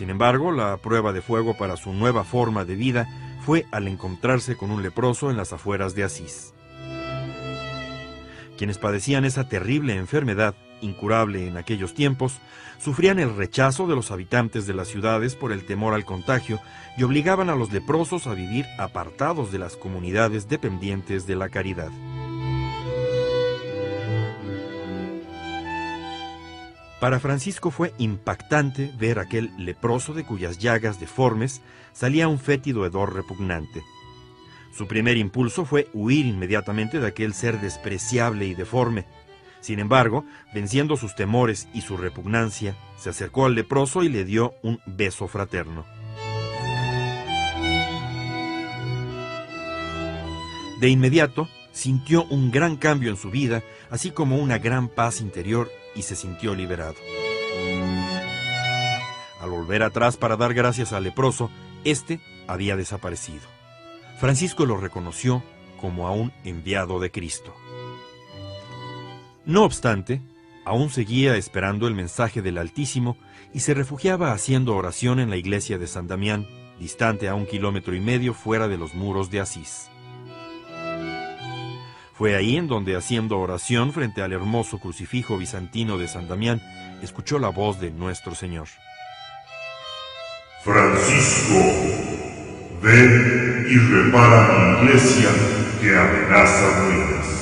Sin embargo, la prueba de fuego para su nueva forma de vida fue al encontrarse con un leproso en las afueras de Asís. Quienes padecían esa terrible enfermedad, incurable en aquellos tiempos, sufrían el rechazo de los habitantes de las ciudades por el temor al contagio y obligaban a los leprosos a vivir apartados de las comunidades dependientes de la caridad. Para Francisco fue impactante ver aquel leproso de cuyas llagas deformes salía un fétido hedor repugnante. Su primer impulso fue huir inmediatamente de aquel ser despreciable y deforme. Sin embargo, venciendo sus temores y su repugnancia, se acercó al leproso y le dio un beso fraterno. De inmediato, sintió un gran cambio en su vida, así como una gran paz interior, y se sintió liberado. Al volver atrás para dar gracias al leproso, éste había desaparecido. Francisco lo reconoció como a un enviado de Cristo. No obstante, aún seguía esperando el mensaje del Altísimo y se refugiaba haciendo oración en la iglesia de San Damián, distante a 1,5 kilómetros fuera de los muros de Asís. Fue ahí en donde, haciendo oración frente al hermoso crucifijo bizantino de San Damián, escuchó la voz de nuestro Señor. Francisco, ven y repara mi iglesia que amenaza ruinas.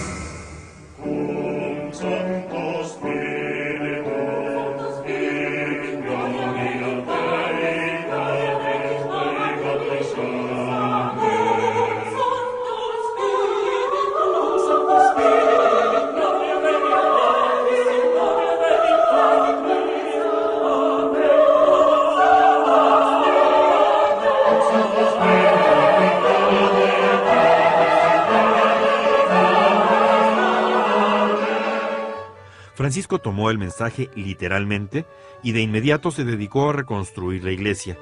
Francisco tomó el mensaje literalmente y de inmediato se dedicó a reconstruir la iglesia.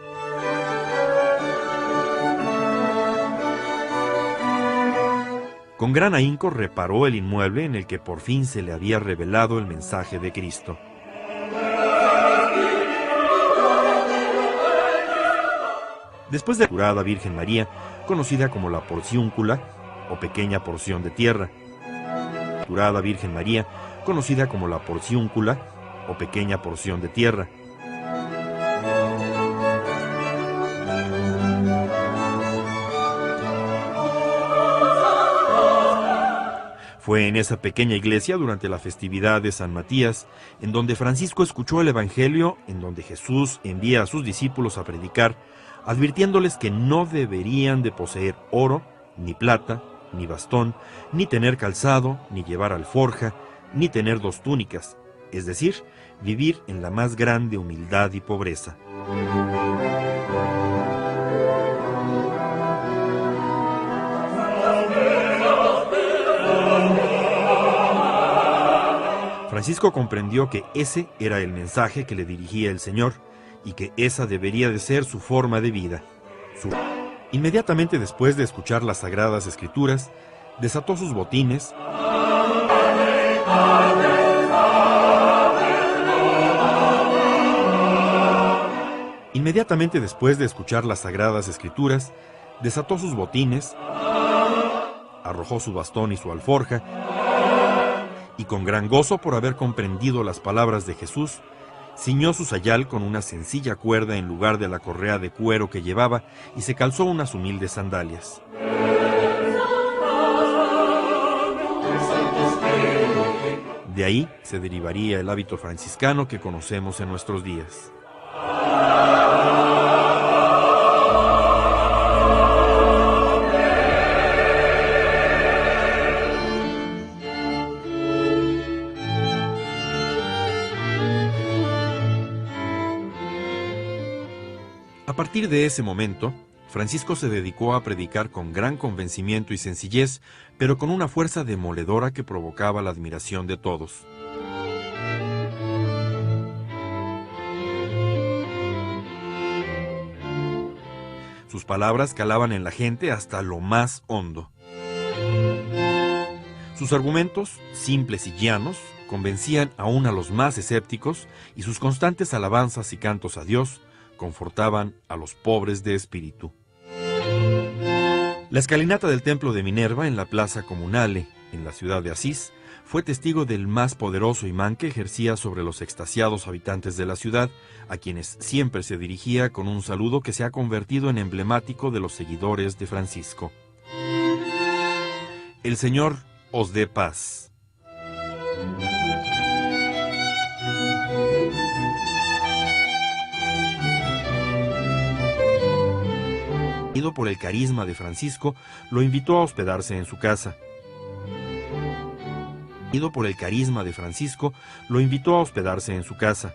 Con gran ahínco reparó el inmueble en el que por fin se le había revelado el mensaje de Cristo. Después de la Curada Virgen María, conocida como la Porciúncula, o pequeña porción de tierra. Curada Virgen María, conocida como la Porciúncula, o pequeña porción de tierra. Fue en esa pequeña iglesia durante la festividad de San Matías, en donde Francisco escuchó el Evangelio, en donde Jesús envía a sus discípulos a predicar, advirtiéndoles que no deberían de poseer oro, ni plata, ni bastón, ni tener calzado, ni llevar alforja, ni tener 2 túnicas, es decir, vivir en la más grande humildad y pobreza. Francisco comprendió que ese era el mensaje que le dirigía el Señor y que esa debería de ser su forma de vida. Inmediatamente después de escuchar las Sagradas Escrituras, desató sus botines arrojó su bastón y su alforja, y con gran gozo por haber comprendido las palabras de Jesús, ciñó su sayal con una sencilla cuerda en lugar de la correa de cuero que llevaba y se calzó unas humildes sandalias. De ahí se derivaría el hábito franciscano que conocemos en nuestros días. A partir de ese momento, Francisco se dedicó a predicar con gran convencimiento y sencillez, pero con una fuerza demoledora que provocaba la admiración de todos. Sus palabras calaban en la gente hasta lo más hondo. Sus argumentos, simples y llanos, convencían aún a los más escépticos, y sus constantes alabanzas y cantos a Dios confortaban a los pobres de espíritu. La escalinata del templo de Minerva en la Plaza Comunale, en la ciudad de Asís, fue testigo del más poderoso imán que ejercía sobre los extasiados habitantes de la ciudad, a quienes siempre se dirigía con un saludo que se ha convertido en emblemático de los seguidores de Francisco. El Señor os dé paz. Por el carisma de Francisco, lo invitó a hospedarse en su casa. Por el carisma de Francisco, lo invitó a hospedarse en su casa.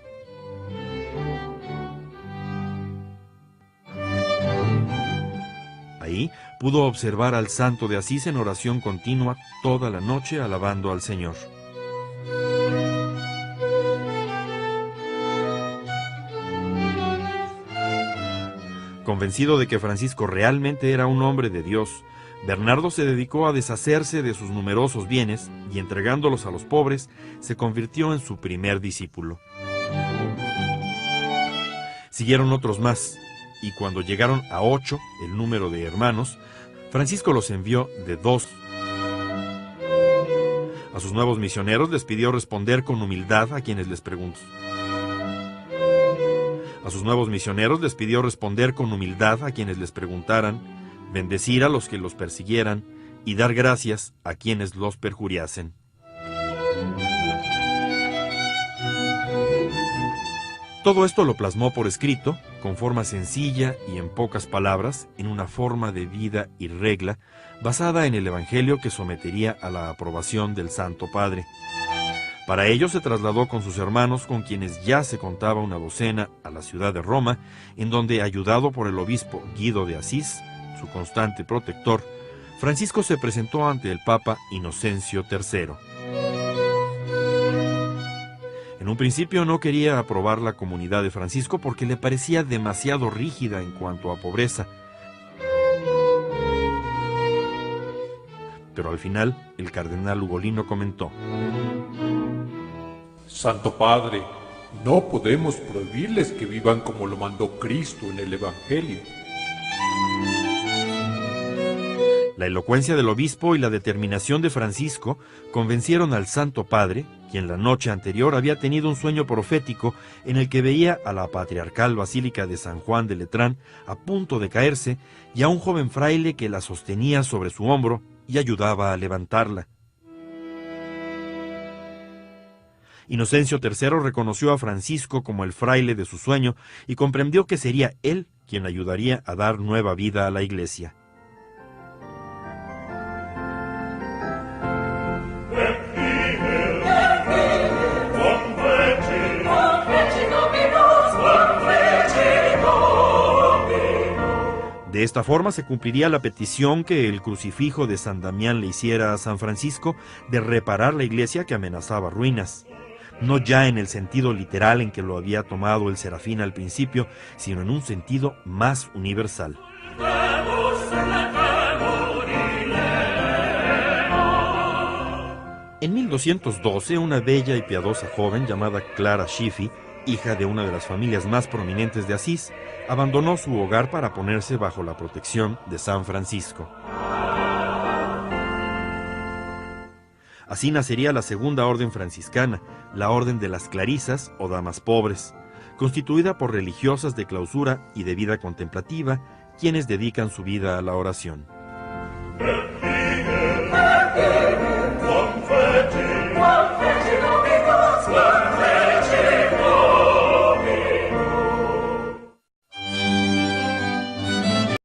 Ahí pudo observar al santo de Asís en oración continua toda la noche alabando al Señor. Convencido de que Francisco realmente era un hombre de Dios, Bernardo se dedicó a deshacerse de sus numerosos bienes y, entregándolos a los pobres, se convirtió en su primer discípulo. Siguieron otros más, y cuando llegaron a 8, el número de hermanos, Francisco los envió de 2. A sus nuevos misioneros les pidió responder con humildad a quienes les preguntó. Preguntaran, bendecir a los que los persiguieran y dar gracias a quienes los perjuriasen. Todo esto lo plasmó por escrito, con forma sencilla y en pocas palabras, en una forma de vida y regla, basada en el Evangelio que sometería a la aprobación del Santo Padre. Para ello se trasladó con sus hermanos, con quienes ya se contaba una docena, a la ciudad de Roma, en donde, ayudado por el obispo Guido de Asís, su constante protector, Francisco se presentó ante el Papa Inocencio III. En un principio no quería aprobar la comunidad de Francisco porque le parecía demasiado rígida en cuanto a pobreza. Pero al final, el cardenal Ugolino comentó: Santo Padre, no podemos prohibirles que vivan como lo mandó Cristo en el Evangelio. La elocuencia del obispo y la determinación de Francisco convencieron al Santo Padre, quien la noche anterior había tenido un sueño profético en el que veía a la patriarcal Basílica de San Juan de Letrán a punto de caerse y a un joven fraile que la sostenía sobre su hombro y ayudaba a levantarla. Inocencio III reconoció a Francisco como el fraile de su sueño y comprendió que sería él quien ayudaría a dar nueva vida a la Iglesia. De esta forma se cumpliría la petición que el crucifijo de San Damián le hiciera a San Francisco de reparar la iglesia que amenazaba ruinas. No ya en el sentido literal en que lo había tomado el Serafín al principio, sino en un sentido más universal. En 1212, una bella y piadosa joven llamada Clara Schiffi, hija de una de las familias más prominentes de Asís, abandonó su hogar para ponerse bajo la protección de San Francisco. Así nacería la segunda orden franciscana, la Orden de las Clarisas o Damas Pobres, constituida por religiosas de clausura y de vida contemplativa, quienes dedican su vida a la oración.